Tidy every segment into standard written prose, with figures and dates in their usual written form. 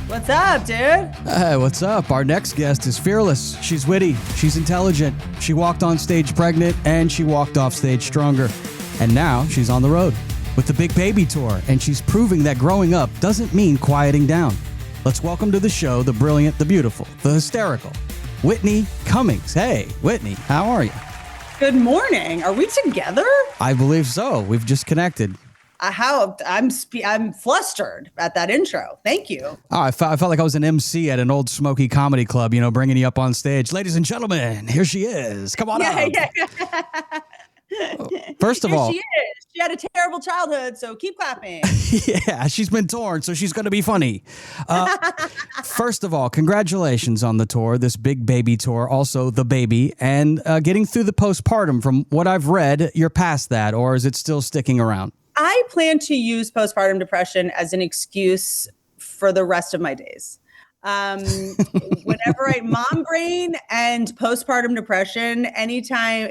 What's up, dude? Hey, what's up? Our next guest is fearless. She's witty. She's intelligent. She walked on stage pregnant, and she walked off stage stronger. And now she's on the road with the Big Baby Tour, and she's proving that growing up doesn't mean quieting down. Let's welcome to the show the brilliant, the beautiful, the hysterical, Whitney Cummings. Hey, Whitney, how are you? Good morning. Are we together? I believe so. We've just connected. I'm flustered at that intro. Thank you. Oh, I felt like I was an MC at an old smoky comedy club, you know, bringing you up on stage. Ladies and gentlemen, here she is. Come on up. First of all, she is. She had a terrible childhood, so keep clapping. Yeah, she's been torn, so she's going to be funny. First of all, congratulations on the tour, this Big Baby Tour, also the baby, and getting through the postpartum. From what I've read, you're past that, or is it still sticking around? I plan to use postpartum depression as an excuse for the rest of my days. Whenever mom brain and postpartum depression, anytime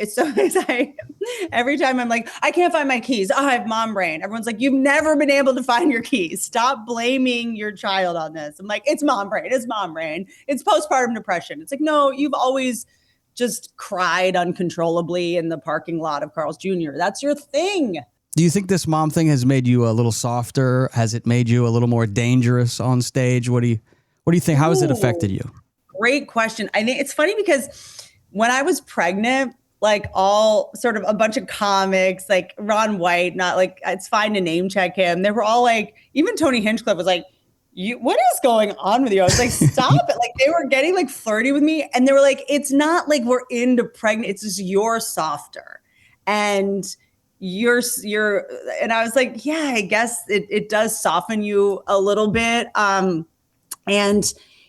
every time I'm like, I can't find my keys. Oh, I have mom brain. Everyone's like, you've never been able to find your keys. Stop blaming your child on this. I'm like, it's mom brain. It's mom brain. It's postpartum depression. It's like, no, you've always just cried uncontrollably in the parking lot of Carl's Jr. That's your thing. Do you think this mom thing has made you a little softer? Has it made you a little more dangerous on stage? What do you think? How has it affected you? Great question. I think it's funny because when I was pregnant, like all sort of a bunch of comics, like Ron White, not like it's fine to name check him. They were all like, even Tony Hinchcliffe was like, what is going on with you? I was like, stop it. Like they were getting like flirty with me. And they were like, it's not like we're into pregnant. It's just you're softer. And and I was like, yeah, I guess it does soften you a little bit. And,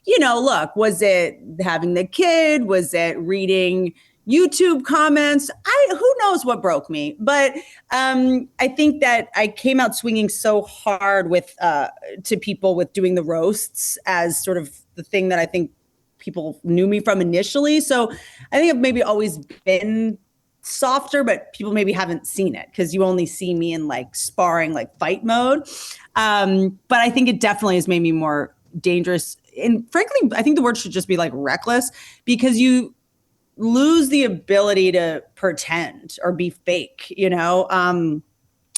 you know, look, was it having the kid? Was it reading YouTube comments? Who knows what broke me? But I think that I came out swinging so hard to people with doing the roasts as sort of the thing that I think people knew me from initially. So I think I've maybe always been softer, but people maybe haven't seen it because you only see me in like sparring, like fight mode. But I think it definitely has made me more dangerous. And frankly, I think the word should just be like reckless, because you lose the ability to pretend or be fake, you know?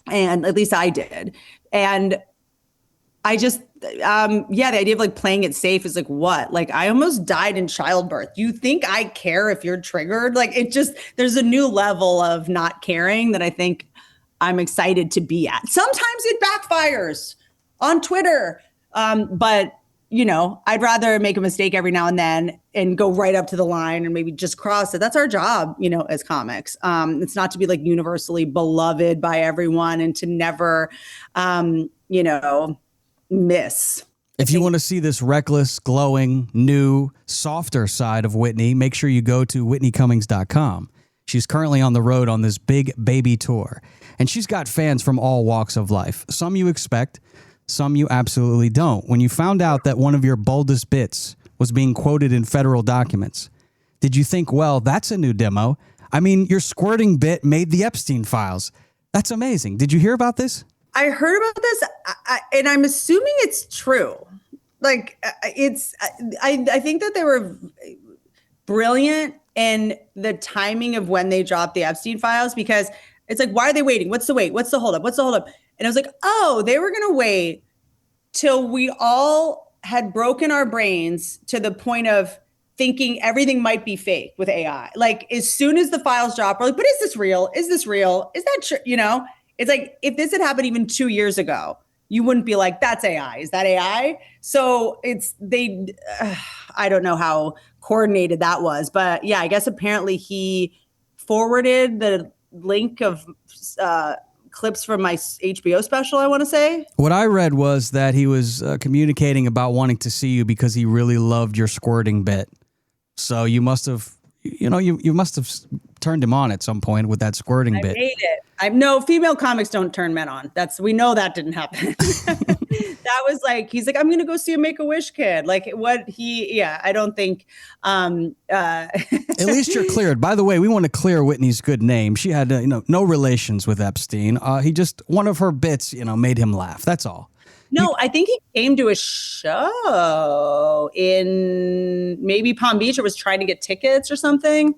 And at least I did. And I just, the idea of like playing it safe is like, what? Like I almost died in childbirth. You think I care if you're triggered? Like there's a new level of not caring that I think I'm excited to be at. Sometimes it backfires on Twitter. But you know, I'd rather make a mistake every now and then and go right up to the line and maybe just cross it. That's our job, you know, as comics. It's not to be like universally beloved by everyone and to never, miss. If you want to see this reckless, glowing, new, softer side of Whitney, make sure you go to whitneycummings.com. She's currently on the road on this Big Baby Tour, and she's got fans from all walks of life. Some you expect, some you absolutely don't. When you found out that one of your boldest bits was being quoted in federal documents, did you think, well, that's a new demo? I mean, your squirting bit made the Epstein files. That's amazing. Did you hear about this? I heard about this, and I'm assuming it's true. Like, I think that they were brilliant in the timing of when they dropped the Epstein files, because it's like, why are they waiting? What's the wait? What's the holdup? What's the holdup? And I was like, oh, they were going to wait till we all had broken our brains to the point of thinking everything might be fake with AI. Like, as soon as the files drop, we're like, but is this real? Is this real? Is that true? You know? It's like, if this had happened even 2 years ago, you wouldn't be like, that's AI. Is that AI? So I don't know how coordinated that was. But yeah, I guess apparently he forwarded the link of clips from my HBO special, I want to say. What I read was that he was communicating about wanting to see you because he really loved your squirting bit. So you must have, you must have turned him on at some point with that squirting bit. I hate it. No, female comics don't turn men on. We know that didn't happen. That was like, he's like, I'm going to go see a Make-A-Wish kid. Like I don't think. At least you're cleared. By the way, we want to clear Whitney's good name. She had, no relations with Epstein. He just, one of her bits, made him laugh. That's all. No, I think he came to a show in maybe Palm Beach or was trying to get tickets or something.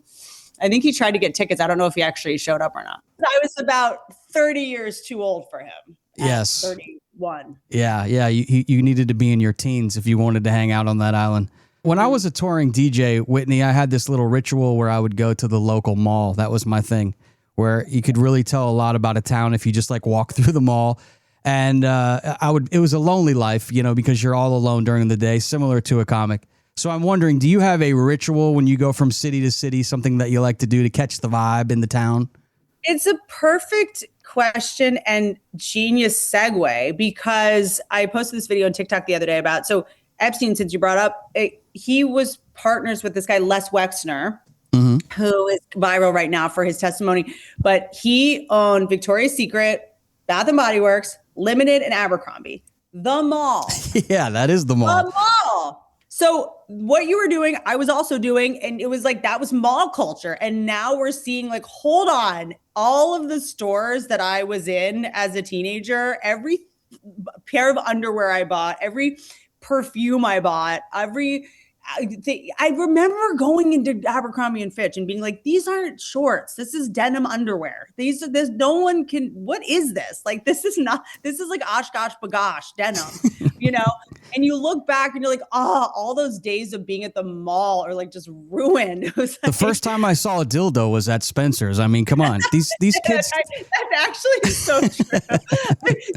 I think he tried to get tickets. I don't know if he actually showed up or not. I was about 30 years too old for him. Yes. 31. Yeah. You needed to be in your teens if you wanted to hang out on that island. When I was a touring DJ, Whitney, I had this little ritual where I would go to the local mall. That was my thing, where you could really tell a lot about a town if you just like walk through the mall. And it was a lonely life, because you're all alone during the day, similar to a comic. So I'm wondering, do you have a ritual when you go from city to city, something that you like to do to catch the vibe in the town? It's a perfect question and genius segue, because I posted this video on TikTok the other day about, so Epstein, since you brought up, he was partners with this guy, Les Wexner, who is viral right now for his testimony. But he owned Victoria's Secret, Bath and Body Works, Limited, and Abercrombie. The mall. Yeah, that is the mall. The mall. So what you were doing, I was also doing, and it was like, that was mall culture. And now we're seeing like, hold on, all of the stores that I was in as a teenager, every pair of underwear I bought, every perfume I bought, I remember going into Abercrombie and Fitch and being like, these aren't shorts. This is denim underwear. There's no one can, what is this? Like, this is like Oshkosh Bagosh denim, and you look back and you're like, all those days of being at the mall are like just ruined. It was like, the first time I saw a dildo was at Spencer's. I mean, come on, these kids. That actually is so true.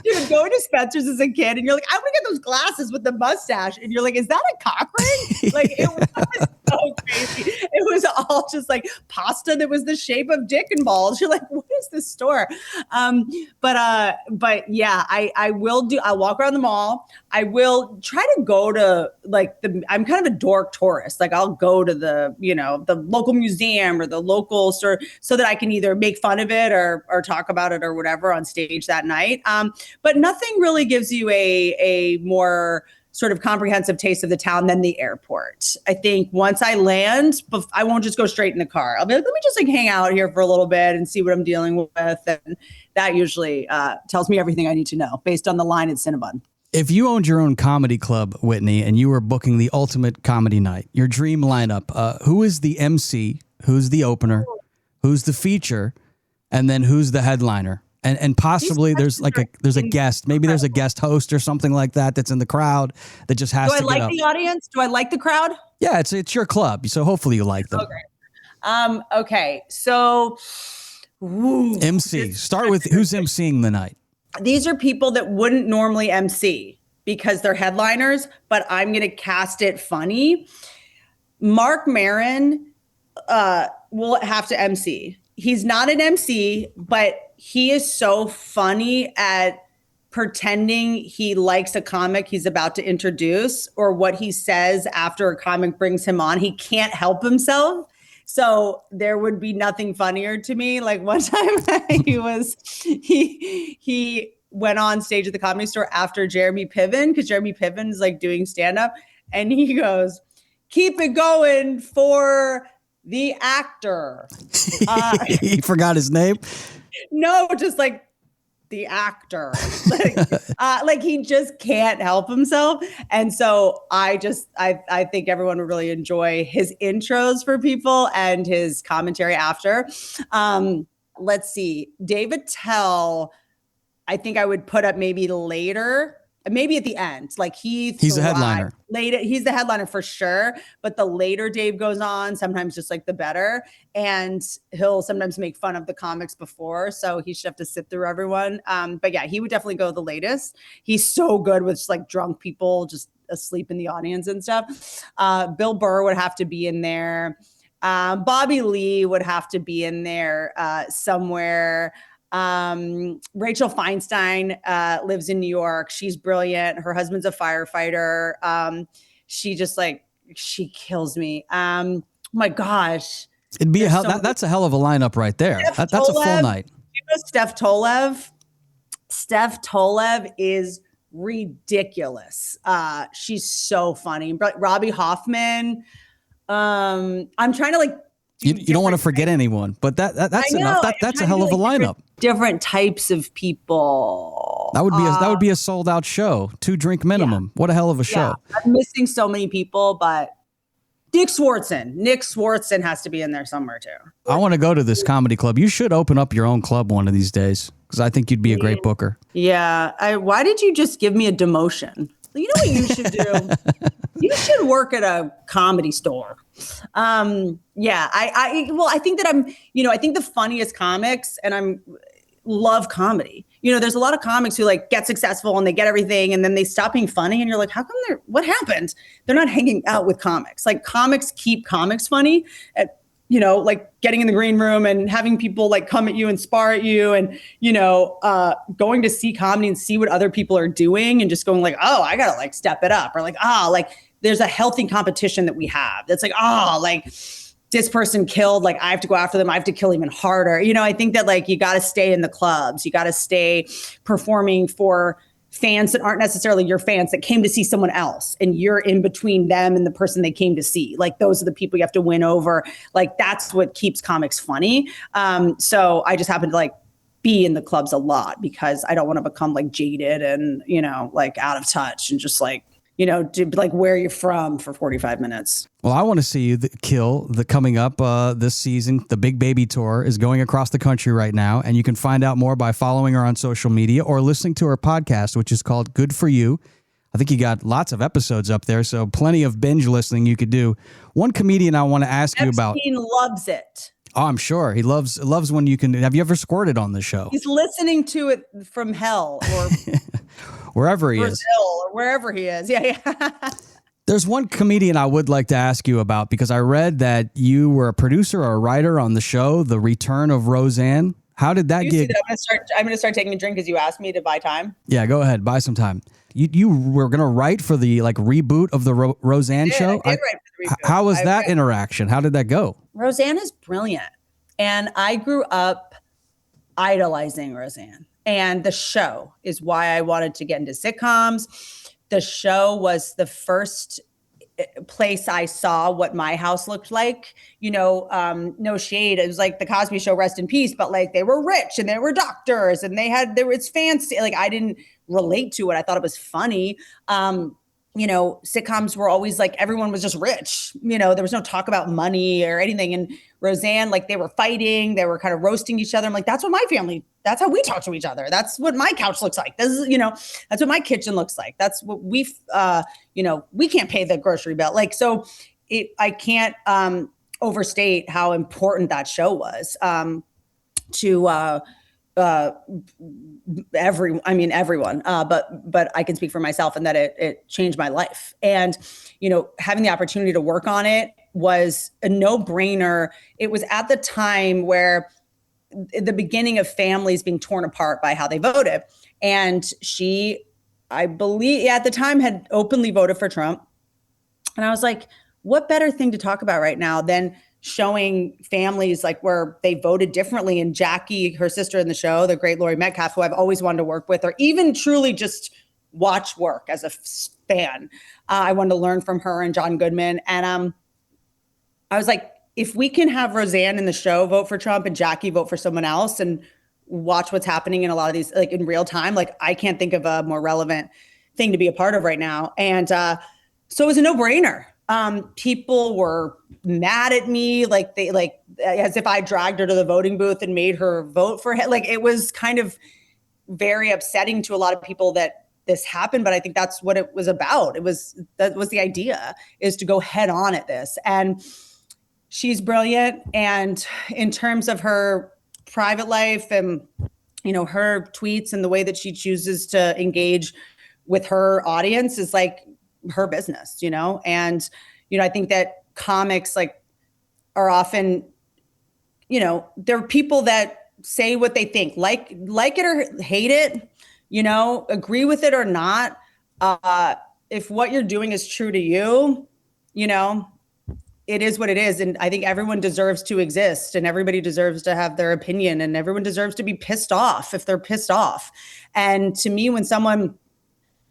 Dude, going to Spencer's as a kid and you're like, I want to get those glasses with the mustache. And you're like, is that a cock ring? Like, it was so crazy. It was all just like pasta that was the shape of dick and balls. You're like, what is this store? But yeah, I'll walk around the mall. I will try to go to I'm kind of a dork tourist. Like, I'll go to the local museum or the local store so that I can either make fun of it or talk about it or whatever on stage that night. But nothing really gives you a more sort of comprehensive taste of the town than the airport. I think once I land, I won't just go straight in the car. I'll be like, let me just hang out here for a little bit and see what I'm dealing with. And that usually tells me everything I need to know based on the line at Cinnabon. If you owned your own comedy club, Whitney, and you were booking the ultimate comedy night, your dream lineup, who is the MC, who's the opener, who's the feature, and then who's the headliner? And possibly there's a guest. Maybe there's a guest host or something like that that's in the crowd that just has to get up. Do I like the audience? Do I like the crowd? Yeah, it's your club, so hopefully you like them. Okay. Okay. So, MC. Start with who's MCing the night. These are people that wouldn't normally MC because they're headliners, but I'm going to cast it funny. Mark Maron will have to MC. He's not an MC, but he is so funny at pretending he likes a comic he's about to introduce, or what he says after a comic brings him on. He can't help himself. So there would be nothing funnier to me. Like, one time he went on stage at the Comedy Store after Jeremy Piven, because Jeremy Piven is like doing stand-up, and he goes, "Keep it going for the actor." He forgot his name? No, just like the actor. Like he just can't help himself. And so I think everyone would really enjoy his intros for people and his commentary after. Let's see. David Tell, I think I would put up maybe later. Maybe at the end, like he's a headliner. He's the headliner for sure. But the later Dave goes on, sometimes just like the better. And he'll sometimes make fun of the comics before. So he should have to sit through everyone. But yeah, he would definitely go the latest. He's so good with just like drunk people just asleep in the audience and stuff. Bill Burr would have to be in there. Bobby Lee would have to be in there somewhere. Rachel Feinstein lives in New York. She's brilliant. Her husband's a firefighter. She kills me. My gosh. It'd be that's a hell of a lineup right there. That's a full night. You know Steph Tolev? Steph Tolev is ridiculous. She's so funny. But Robbie Hoffman. I'm trying to like. You don't want to forget anyone, but that's enough. That's a hell of a lineup. Different types of people. That would be a sold out show. 2 drink minimum. What a hell of a show. I'm missing so many people, but Nick Swartzen has to be in there somewhere too. I want to go to this comedy club. You should open up your own club one of these days, because I think you'd be a great booker. Yeah. Why did you just give me a demotion? You know what you should do? You should work at a comedy store. Yeah. I think that I think the funniest comics, and love comedy. There's a lot of comics who like get successful and they get everything and then they stop being funny. And you're like, how come what happened? They're not hanging out with comics. Like comics keep comics funny like getting in the green room and having people like come at you and spar at you and, going to see comedy and see what other people are doing and just going like, oh, I gotta like step it up, or like, there's a healthy competition that we have. That's like, this person killed, like I have to go after them. I have to kill even harder. I think that like you got to stay in the clubs. You got to stay performing for fans that aren't necessarily your fans, that came to see someone else, and you're in between them and the person they came to see. Like those are the people you have to win over. Like that's what keeps comics funny. So I just happen to like be in the clubs a lot because I don't want to become like jaded and, like out of touch and just like, to like where are you from for 45 minutes. Well, I want to see you kill the coming up this season. The Big Baby Tour is going across the country right now, and you can find out more by following her on social media or listening to her podcast, which is called Good For You. I think you got lots of episodes up there, so plenty of binge listening you could do. One comedian I want to ask you about. Epstein loves it. Oh, I'm sure. He loves when you can. Have you ever squirted on the show? He's listening to it from hell or wherever he Brazil is. Or wherever he is. Yeah. There's one comedian I would like to ask you about, because I read that you were a producer or a writer on the show, The Return of Roseanne. How did that gig? I'm gonna start taking a drink because you asked me to buy time. Yeah, go ahead, buy some time. You were gonna write for the like reboot of the Roseanne show. I did write for the reboot. How was that interaction? How did that go? Roseanne is brilliant, and I grew up idolizing Roseanne. And the show is why I wanted to get into sitcoms. The show was the first place I saw what my house looked like. No shade. It was like the Cosby Show, rest in peace, but like they were rich and they were doctors and it's fancy. Like I didn't relate to it. I thought it was funny. Sitcoms were always like, everyone was just rich. There was no talk about money or anything. And Roseanne, like they were fighting, they were kind of roasting each other. I'm like, that's how we talk to each other. That's what my couch looks like. This is, that's what my kitchen looks like. That's what we can't pay the grocery bill. Like, so I can't overstate how important that show was to everyone, but I can speak for myself, and that it changed my life. And, having the opportunity to work on it was a no-brainer. It was at the time where the beginning of families being torn apart by how they voted. And she, I believe at the time, had openly voted for Trump. And I was like, what better thing to talk about right now than showing families like where they voted differently. And Jackie, her sister in the show, the great Laurie Metcalf, who I've always wanted to work with, or even truly just watch work as a fan. I wanted to learn from her and John Goodman. And I was like, if we can have Roseanne in the show vote for Trump and Jackie vote for someone else and watch what's happening in a lot of these, like in real time, like I can't think of a more relevant thing to be a part of right now. And so it was a no-brainer. People were mad at me, like they as if I dragged her to the voting booth and made her vote for him. Like it was kind of very upsetting to a lot of people that this happened, but I think that's what it was about. That was the idea, is to go head on at this. And she's brilliant. And in terms of her private life and, her tweets and the way that she chooses to engage with her audience is like her business, and, I think that comics like are often, there are people that say what they think, like it or hate it, agree with it or not. If what you're doing is true to you, it is what it is. And I think everyone deserves to exist, and everybody deserves to have their opinion, and everyone deserves to be pissed off if they're pissed off. And to me, when someone,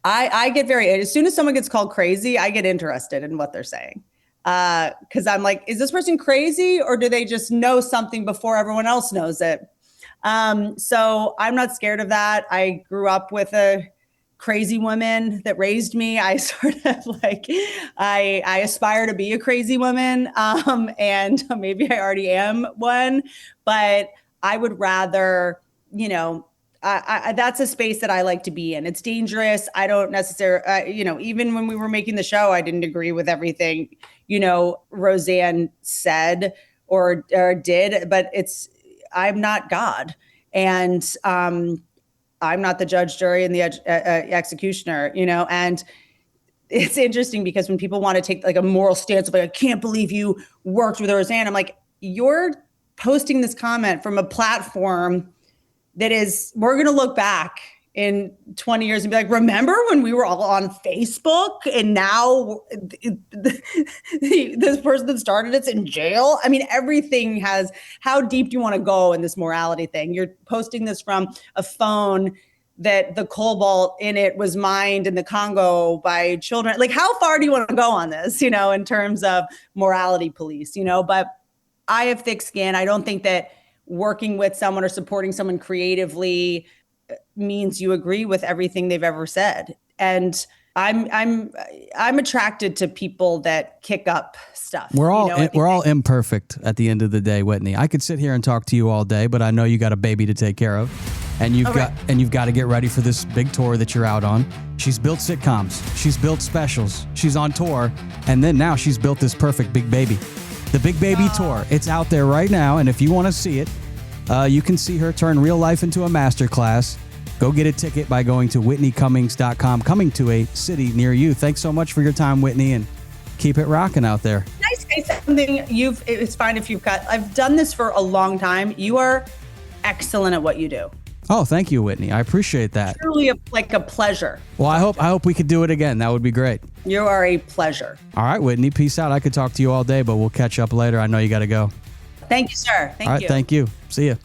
I get as soon as someone gets called crazy, I get interested in what they're saying. Cause I'm like, is this person crazy, or do they just know something before everyone else knows it? So I'm not scared of that. I grew up with a crazy woman that raised me. I sort of like, I aspire to be a crazy woman. And maybe I already am one, but I would rather, that's a space that I like to be in. It's dangerous. I don't necessarily, even when we were making the show, I didn't agree with everything, Roseanne said or did, but I'm not God. And, I'm not the judge, jury, and the executioner, and it's interesting because when people want to take like a moral stance of like, I can't believe you worked with Roseanne, I'm like, you're posting this comment from a platform that we're going to look back in 20 years and be like, remember when we were all on Facebook and now this person that started it's in jail? I mean, everything has, how deep do you want to go in this morality thing? You're posting this from a phone that the cobalt in it was mined in the Congo by children. Like, how far do you want to go on this, in terms of morality police, but I have thick skin. I don't think that working with someone or supporting someone creatively means you agree with everything they've ever said. And I'm attracted to people that kick up stuff. We're all imperfect at the end of the day, Whitney. I could sit here and talk to you all day, but I know you got a baby to take care of, and you've got to get ready for this big tour that you're out on. She's built sitcoms, she's built specials, she's on tour, and then now she's built this perfect big baby. The Big Baby Tour. It's out there right now, and if you want to see it, you can see her turn real life into a masterclass. Go get a ticket by going to whitneycummings.com, coming to a city near you. Thanks so much for your time, Whitney, and keep it rocking out there. Can I say something? It's fine if I've done this for a long time. You are excellent at what you do. Oh, thank you, Whitney. I appreciate that. Truly like a pleasure. Well, I hope we could do it again. That would be great. You are a pleasure. All right, Whitney, peace out. I could talk to you all day, but we'll catch up later. I know you got to go. Thank you, sir. Thank you. All right, thank you. See ya.